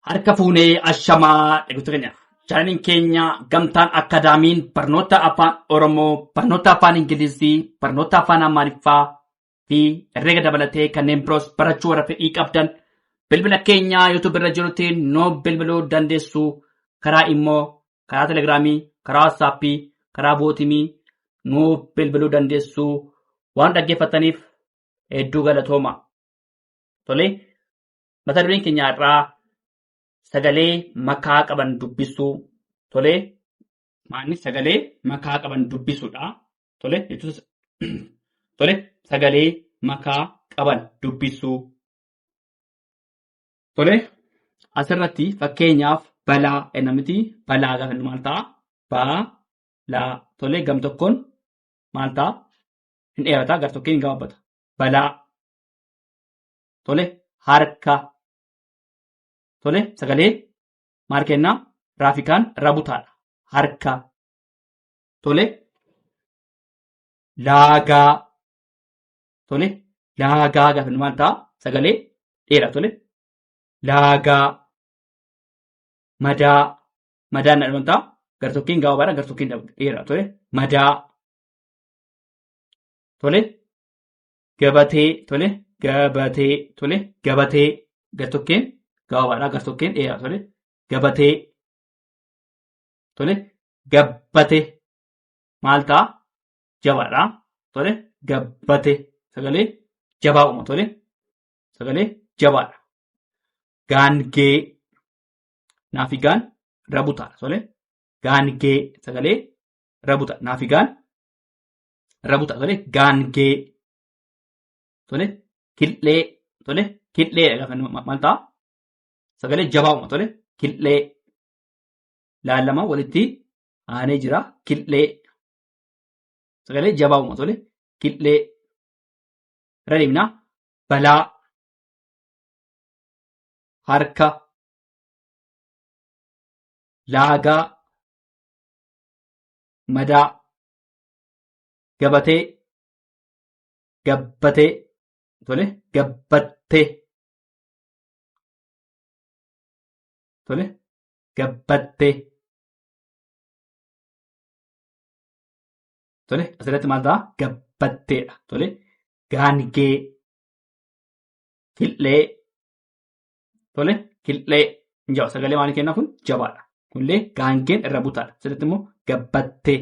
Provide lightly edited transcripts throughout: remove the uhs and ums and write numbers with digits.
Harka fuunee ashamaa eeguutu keenya. Chaanaliin keenya gamtaan akkaadaamiin barnoota afaan Oromoo, barnoota afaan Ingilizii, barnoota afaan Amaariffaa fi herreega dabalatee kanneen biroos barachuu warra fedhii qabdan bilbila keenya YouTube irra jirutti noo bilbiluu dandeessu. Karaa immoo karaa Telegiraamii, karaa WhatsAppii, karaa Bootimii noo bilbiluu dandeessu. Waan dhaggeeffataniif hedduu galatooma. Tole, mata dureen keenya irraa sagalee makaa qaban dubbisuu. Tole, maanni sagalee makaa qaban dubbisuudha. Tole, tole, sagalee makaa qaban dubbisuu. Tole, asirratti fakkeenyaaf balaa ennamiti. Balaa gaafa maal ta'a? Balaa. Tole, gam tokkoon maal ta'a? Hin dheerataa, gar tokkeen hin gabaabbata. Balaa. Tole, harka. Tole, sagalee maal kennaa? Raafikaan rabutaadha. Harka. Tole, laagaa. Tole, laagaa gaafa maal ta'a? Sagalee dheeraa. Tole, laagaa. Madaa. Madaan dha ta'a? Gar tokkeen gabaabaadha, gar tokkeen dheeraa. Tole, madaa. Tole, gabatee. Tole, gabatee. Tole, gabatee. Gar tokkeen gabaabaadha, gar tokkeen dheeraa. Tole, gabatee. Tole, gabbate. Maal ta'a? Jabaadha. Tole, gabbate. Sagalee jabaa uuma. Tole, sagalee jabaadha. Gaangee. Naafigaan rabutaadha. Tole, gaangee. Sagalee rabuta. Naafigaan rabuta. Tole, gaangee. Tole, killee. Tole, killee gaafa maal ta'a? Sagalee jabaa uuma. Tole, killee. Laalama walitti aanee jira. Killee. Sagalee jabaa uuma. Tole, killee. Irra deemnaa. Balaa. Harka. Laagaa. Madaa. Gabatee. Gabbatee. Tole, gabbattee. Tole, gabbattee. Tole, asirratti maal ta'a? Gabbatteedha. Tole, gaangee. Killee. Tole, killee. Jaba. Sagalee maal kennaa kun? Jabaadha. Kunillee gaangeen irra butaadha. Asirratti immoo gabbattee.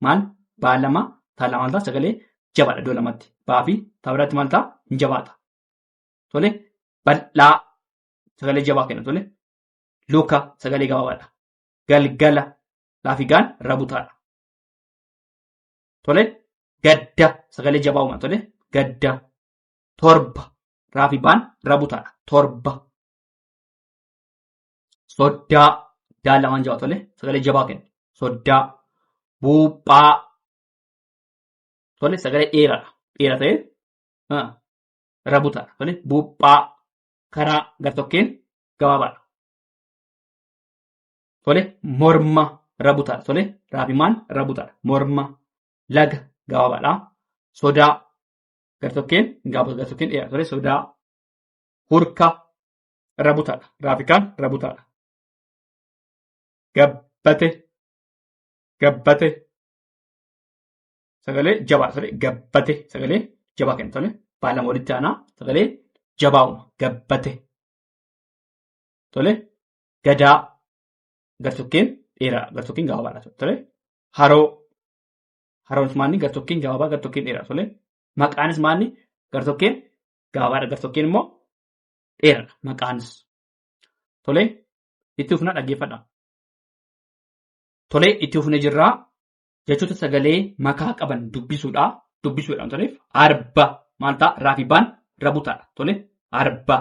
Maal? Baa lama, taa lama maal ta'a? Sagalee jabaadha iddoo lamatti. Baa fi taa biraatti maal ta'a? Hin jabaata. Tole, bal'aa. Sagalee jabaa kenna. Tole, luka. Sagalee gabaabaadha. Galgala. Laafigaan rabutaadha. Tole, gadda. Sagalee jabaa uuma. Tole, gadda. Torba. Raafibaan rabutaadha. Torba. Soddaa. Daa lamaan jabaa. Tole, sagalee jabaa kenna. Soddaa. Buuphaa. Tole, sagalee dheeraadha. Dheeraa ta'ee rabutaadha. Tole, buuphaa. Karaa gartokkeen gabaabaadha. Tole, morma. Rabutaadha. Tole, raafimaan rabutaadha. Morma. Laga gabaabaadha. Sodaa. Gartokkeen dheeraa. Tole, sodaa. Hurka. Rabutaadha. Raafikaan rabutaadha. Gabbate. Gabbate. Sagalee jabaa. Tole, gabbate. Sagalee jabaa kenna. Tole, baa lama walitti aanaa. Sagalee jabaa uuma. Gabbate. Tole, gadaa. Gartokkeen dheeraa. Gartokkeen gabaabaadha. Tole, haroo. Haroon maanni? Gartokkeen gabaabaa, gartokkeen dheeraa. Tole, maqaanis maanni? Gartokkeen gabaabaadha. Gartokkeen immoo dheeraadha. Maqaanis. Tole, itti fufnaa dhaggeeffadha. Tole, itti fufnee jirraa jechoota sagalee makaa qaban dubbisuudha. Dubbisuudhaan toleef arba. Maal ta'a? Raafibaan rabutaadha. Tole, arba.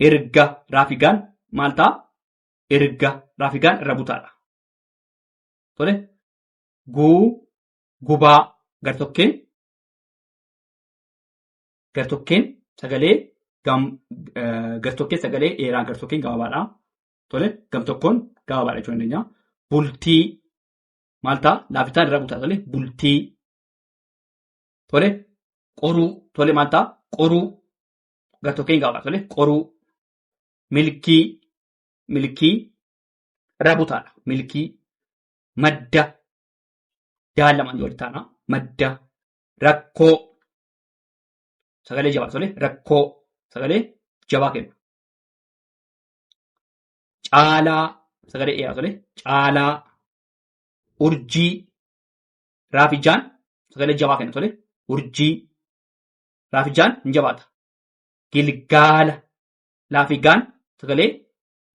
Erga. Raafigaan maal ta'a? Erga. Raafigaan rabutaadha. Tole, gubaa. Gartokkeen sagalee gartokkeen sagalee dheeraa, gartokkeen gabaabaadha. Tole, gamtokkoon gabaabaadha jechuu dandeenya. Bultii. Maal ta'a? Laafitaan irra butaa. Tole, bultii. Tole, qoruu. Tole, maal ta'a? Qoruu. Gartokkeen gabaabaa. Tole, qoruu. Milkii. milkii rabutaadha. Milkii madda daan lamaan walitti taana madda rakkoo sagalee jabaa tole rakkoo sagalee jabaa kenna. Caalaa sagalee dheeraa tole caalaa urjii raafijaan sagalee jabaa kenna tole urjii raafijaan hin jabaata. Gilgaala laafigaan sagalee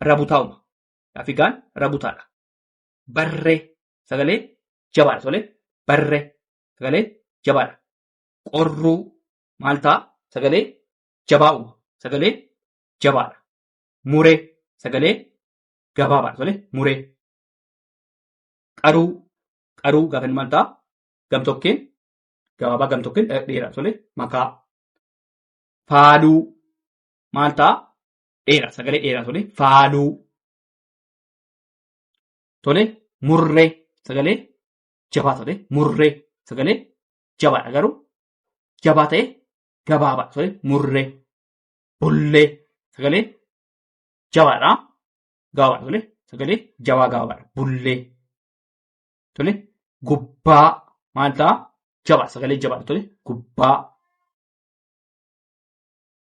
rabutaa'uma. Laafigaan rabutaadha. Barree sagalee jabaadha tole barree sagalee jabaadha. Qorruu maal ta'a sagalee jabaa'uma sagalee jabaadha. Muree sagalee gabaabaadha tole muree. Qaruu gaafa inni maal ta'a gamtokkeen gabaabaa gamtokkeen dheeraa tole makaa. Faaluu maal ta'a dheeraa sagalee dheeraa tole faaluu. Tole murree sagalee jabaa tole murree sagalee jabaadha garuu jabaa ta'e gabaabaa tole murree. Bullee sagalee jabaadha gabaabaadha tole sagalee jabaa gabaabaadha bullee. Tole gubbaa maal ta'a jabaa sagalee jabaadha tole gubbaa.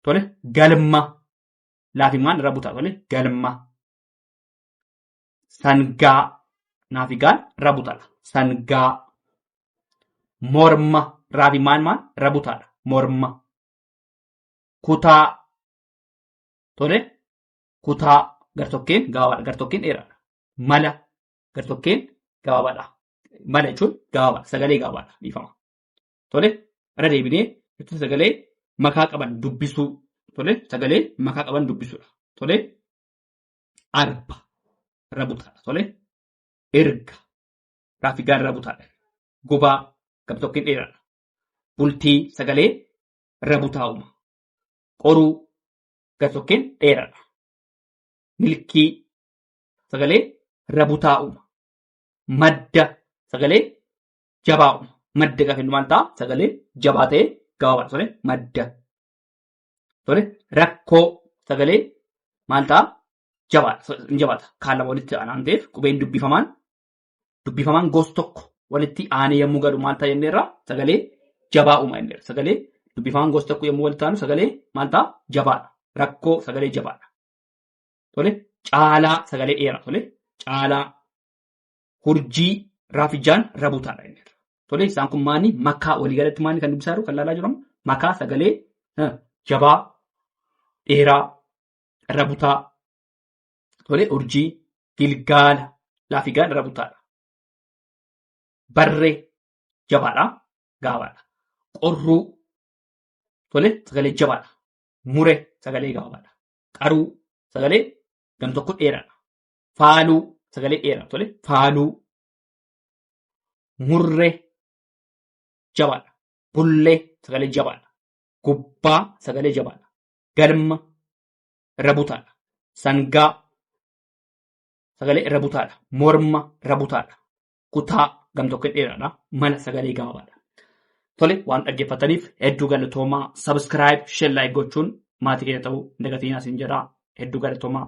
Tole galma laafimmaan rabutaa tole galma. Sangaa naafigaan rabutaadha sangaa. Morma raafimaan maal rabutaadha morma. Kutaa tole kutaa gartokkeen gabaabaadha gartokkeen dheeraadha. Mala gartokkeen gabaabaadha. Mala jechuun gabaabaadha sagalee gabaabaadha dhiifama. Tole irra deebinee sagalee makaa qaban dubbisuu tole sagalee makaa qaban dubbisuudha. Tole arba rabutaadha tole erga raafigaan rabutaadha. Gubaa gamtokkeen dheeraadha. Bultii sagalee rabutaa'uma. Qoruu gartokkeen dheeraadha. Milkii sagalee rabutaa'uma. Madda sagalee jabaa'uma. Madda gaafa inni maal ta'a sagalee jabaa ta'e gabaabaadha tole madda. Tole rakkoo sagalee maal ta'a jabaata. Kaan lama walitti aanaa ta'eef qubeen dubbifamaan gosa tokko walitti aanee yommuu gadu maal ta'a jenneerra sagalee jabaa'uma jenneerra. Sagalee dubbifamaan gosa tokko yommuu walitti aanu sagalee maal ta'a jabaadha. Rakkoo sagalee jabaadha. Tole caalaa sagalee dheeraa tole caalaa. Urjii raafijaan rabutaadha jenneerra. Tole isaan kun maani makaa waliigalatti maani kan dubbisaa jiru kan ilaalaa jirru makaa sagalee jabaa dheeraa rabutaa. Tole urjii gilgaala laafigaan rabutaadha. Barree jabaadha gabaabaadha. Qorruu tole sagalee jabaadha. Muree sagalee gabaabaadha. Qaruu sagalee gamtokko dheeraadha. Faaluu sagalee dheeraa tole faaluu. Murree jabaadha. Bullee sagalee jabaadha. Gubbaa sagalee jabaadha. Galma rabutaadha. Sangaa sagalee rabutaadha. Morma rabutaadha. Kutaa gamtokkeen dheeraadha. Mana sagalee gabaabaadha. Tole waan dhaggeeffataniif hedduu galatoomaa. Subscribe, share, like gochuun maatii keenya ta'uu dagatiin asiin jedhaa. Hedduu galatoomaa.